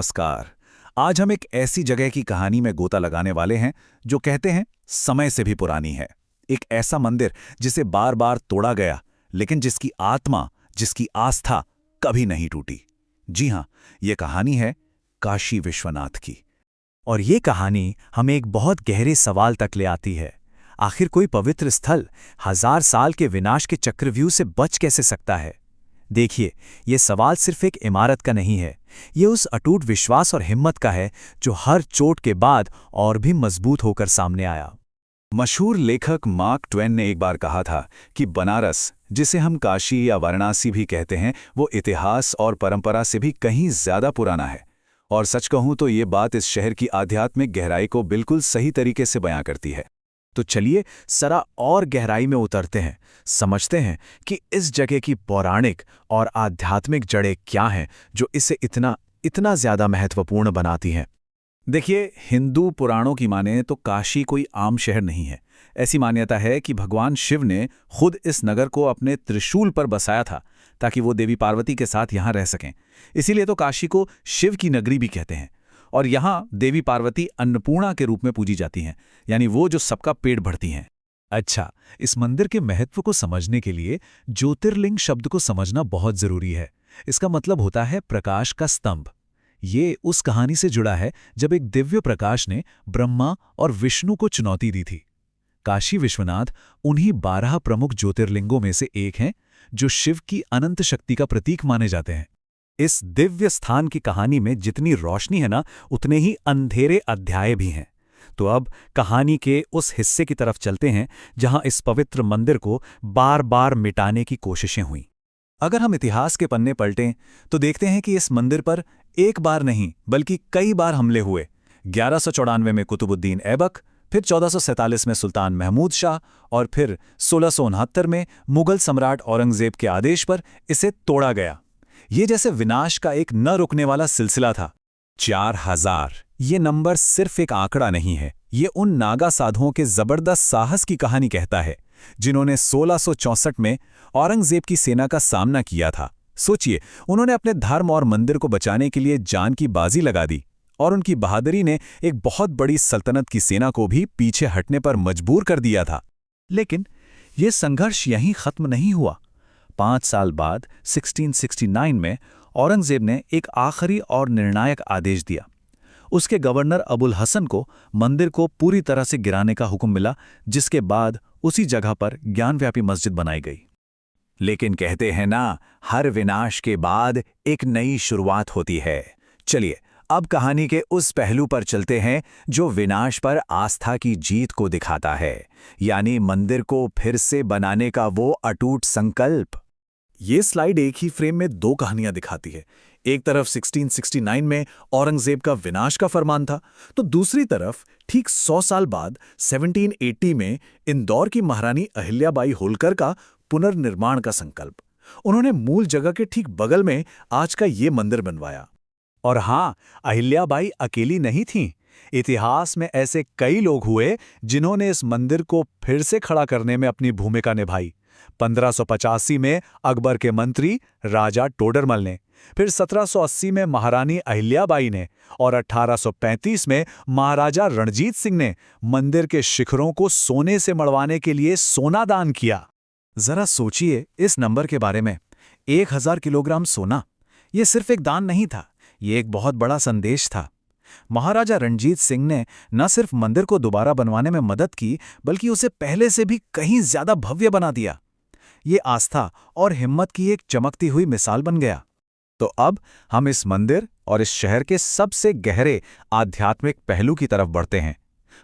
नमस्कार। आज हम एक ऐसी जगह की कहानी में गोता लगाने वाले हैं जो कहते हैं समय से भी पुरानी है। एक ऐसा मंदिर जिसे बार बार तोड़ा गया, लेकिन जिसकी आत्मा, जिसकी आस्था कभी नहीं टूटी। जी हां, ये कहानी है काशी विश्वनाथ की। और ये कहानी हमें एक बहुत गहरे सवाल तक ले आती है। आखिर कोई पवित्र स्थल 1000 साल के विनाश के चक्रव्यूह से बच कैसे सकता है? देखिए, ये सवाल सिर्फ एक इमारत का नहीं है, ये उस अटूट विश्वास और हिम्मत का है जो हर चोट के बाद और भी मजबूत होकर सामने आया। मशहूर लेखक मार्क ट्वेन ने एक बार कहा था कि बनारस, जिसे हम काशी या वाराणसी भी कहते हैं, वो इतिहास और परंपरा से भी कहीं ज्यादा पुराना है। और सच कहूं तो ये बात इस शहर की आध्यात्मिक गहराई को बिल्कुल सही तरीके से बयां करती है। तो चलिए जरा और गहराई में उतरते हैं, समझते हैं कि इस जगह की पौराणिक और आध्यात्मिक जड़ें क्या हैं जो इसे इतना ज्यादा महत्वपूर्ण बनाती हैं। देखिए, हिंदू पुराणों की माने तो काशी कोई आम शहर नहीं है। ऐसी मान्यता है कि भगवान शिव ने खुद इस नगर को अपने त्रिशूल पर बसाया था ताकि वो देवी पार्वती के साथ यहाँ रह सकें। इसीलिए तो काशी को शिव की नगरी भी कहते हैं। और यहाँ देवी पार्वती अन्नपूर्णा के रूप में पूजी जाती हैं, यानी वो जो सबका पेट भरती हैं। अच्छा, इस मंदिर के महत्व को समझने के लिए ज्योतिर्लिंग शब्द को समझना बहुत जरूरी है। इसका मतलब होता है प्रकाश का स्तंभ। ये उस कहानी से जुड़ा है जब एक दिव्य प्रकाश ने ब्रह्मा और विष्णु को चुनौती दी थी। काशी विश्वनाथ उन्हीं 12 प्रमुख ज्योतिर्लिंगों में से एक हैं जो शिव की अनंत शक्ति का प्रतीक माने जाते हैं। इस दिव्य स्थान की कहानी में जितनी रोशनी है ना, उतने ही अंधेरे अध्याय भी हैं। तो अब कहानी के उस हिस्से की तरफ चलते हैं जहां इस पवित्र मंदिर को बार बार मिटाने की कोशिशें हुईं। अगर हम इतिहास के पन्ने पलटें तो देखते हैं कि इस मंदिर पर एक बार नहीं बल्कि कई बार हमले हुए। 1194 में कुतुबुद्दीन ऐबक, फिर 1447 में सुल्तान महमूद शाह और फिर 1669 में मुगल सम्राट औरंगजेब के आदेश पर इसे तोड़ा गया। ये जैसे विनाश का एक न रुकने वाला सिलसिला था। 4000 ये नंबर सिर्फ एक आंकड़ा नहीं है, ये उन नागा साधुओं के जबरदस्त साहस की कहानी कहता है जिन्होंने 1664 में औरंगजेब की सेना का सामना किया था। सोचिए, उन्होंने अपने धर्म और मंदिर को बचाने के लिए जान की बाजी लगा दी, और उनकी बहादुरी ने एक बहुत बड़ी सल्तनत की सेना को भी पीछे हटने पर मजबूर कर दिया था। लेकिन यह संघर्ष यहीं खत्म नहीं हुआ। 5 साल बाद 1669 में औरंगजेब ने एक आखिरी और निर्णायक आदेश दिया। उसके गवर्नर अबुल हसन को मंदिर को पूरी तरह से गिराने का हुक्म मिला, जिसके बाद उसी जगह पर ज्ञानव्यापी मस्जिद बनाई गई। लेकिन कहते हैं ना, हर विनाश के बाद एक नई शुरुआत होती है। चलिए अब कहानी के उस पहलू पर चलते हैं जो विनाश पर आस्था की जीत को दिखाता है, यानी मंदिर को फिर से बनाने का वो अटूट संकल्प। ये स्लाइड एक ही फ्रेम में 2 कहानियां दिखाती है। एक तरफ 1669 में औरंगजेब का विनाश का फरमान था, तो दूसरी तरफ ठीक 100 साल बाद 1780 में इंदौर की महारानी अहिल्याबाई होलकर का पुनर्निर्माण का संकल्प। उन्होंने मूल जगह के ठीक बगल में आज का ये मंदिर बनवाया। और हां, अहिल्याबाई अकेली नहीं थीं। इतिहास में ऐसे कई लोग हुए जिन्होंने इस मंदिर को फिर से खड़ा करने में अपनी भूमिका निभाई। 1585 में अकबर के मंत्री राजा टोडरमल ने, फिर 1780 में महारानी अहिल्याबाई ने, और 1835 में महाराजा रणजीत सिंह ने मंदिर के शिखरों को सोने से मढ़वाने के लिए सोना दान किया। जरा सोचिए इस नंबर के बारे में, 1000 किलोग्राम सोना। यह सिर्फ एक दान नहीं था, ये एक बहुत बड़ा संदेश था। महाराजा रणजीत सिंह ने न सिर्फ मंदिर को दोबारा बनवाने में मदद की, बल्कि उसे पहले से भी कहीं ज्यादा भव्य बना दिया। ये आस्था और हिम्मत की एक चमकती हुई मिसाल बन गया। तो अब हम इस मंदिर और इस शहर के सबसे गहरे आध्यात्मिक पहलू की तरफ बढ़ते हैं।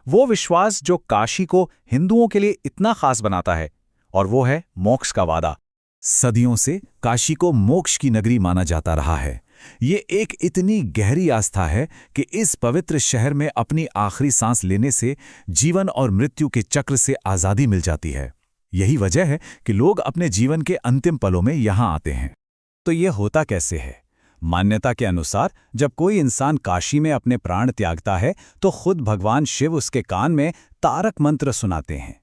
वो विश्वास जो काशी को हिंदुओं के लिए इतना खास बनाता है, और वो है मोक्ष का वादा। सदियों से काशी को मोक्ष की नगरी माना जाता रहा है। ये एक इतनी गहरी आस्था है कि इस पवित्र शहर में अपनी आखिरी सांस लेने से जीवन और मृत्यु के चक्र से आज़ादी मिल जाती है। यही वजह है कि लोग अपने जीवन के अंतिम पलों में यहाँ आते हैं। तो ये होता कैसे है? मान्यता के अनुसार जब कोई इंसान काशी में अपने प्राण त्यागता है तो खुद भगवान शिव उसके कान में तारक मंत्र सुनाते हैं।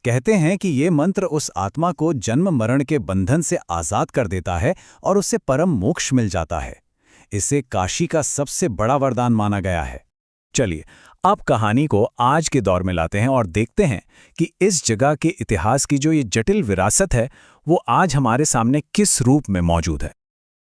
कहते हैं कि ये मंत्र उस आत्मा को जन्म मरण के बंधन से आज़ाद कर देता है और उसे परम मोक्ष मिल जाता है। इसे काशी का सबसे बड़ा वरदान माना गया है। चलिए, अब कहानी को आज के दौर में लाते हैं और देखते हैं कि इस जगह के इतिहास की जो ये जटिल विरासत है, वो आज हमारे सामने किस रूप में मौजूद है।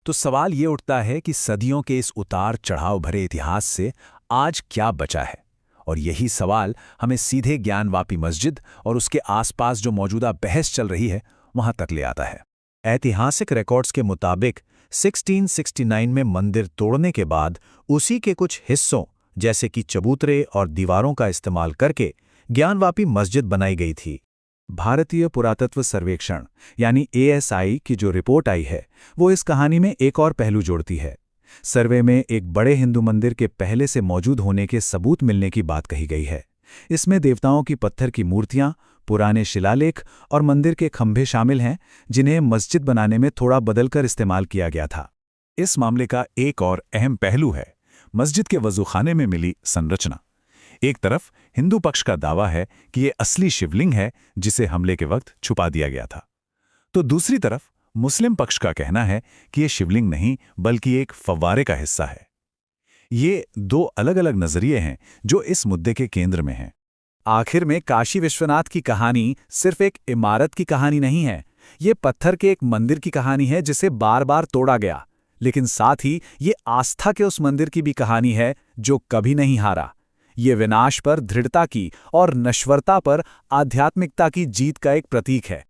तो सवाल ये उठता है कि सदियों के इस उतार चढ़ाव भरे इतिहास से आज क्या बचा है? और यही सवाल हमें सीधे ज्ञानवापी मस्जिद और उसके आसपास जो मौजूदा बहस चल रही है, वहां तक ले आता है। ऐतिहासिक रिकॉर्ड्स के मुताबिक 1669 में मंदिर तोड़ने के बाद उसी के कुछ हिस्सों जैसे कि चबूतरे और दीवारों का इस्तेमाल करके ज्ञानवापी मस्जिद बनाई गई थी। भारतीय पुरातत्व सर्वेक्षण यानी ASI की जो रिपोर्ट आई है, वो इस कहानी में एक और पहलू जोड़ती है। सर्वे में एक बड़े हिंदू मंदिर के पहले से मौजूद होने के सबूत मिलने की बात कही गई है। इसमें देवताओं की पत्थर की मूर्तियां, पुराने शिलालेख और मंदिर के खंभे शामिल हैं, जिन्हें मस्जिद बनाने में थोड़ा बदलकर इस्तेमाल किया गया था। इस मामले का एक और अहम पहलू है मस्जिद के वजूखाने में मिली संरचना। एक तरफ हिंदू पक्ष का दावा है कि ये असली शिवलिंग है जिसे हमले के वक्त छुपा दिया गया था, तो दूसरी तरफ मुस्लिम पक्ष का कहना है कि ये शिवलिंग नहीं बल्कि एक फव्वारे का हिस्सा है। ये दो अलग अलग नजरिए हैं जो इस मुद्दे के केंद्र में हैं। आखिर में काशी विश्वनाथ की कहानी सिर्फ एक इमारत की कहानी नहीं है, ये पत्थर के एक मंदिर की कहानी है जिसे बार बार तोड़ा गया, लेकिन साथ ही ये आस्था के उस मंदिर की भी कहानी है जो कभी नहीं हारा। ये विनाश पर दृढ़ता की और नश्वरता पर आध्यात्मिकता की जीत का एक प्रतीक है।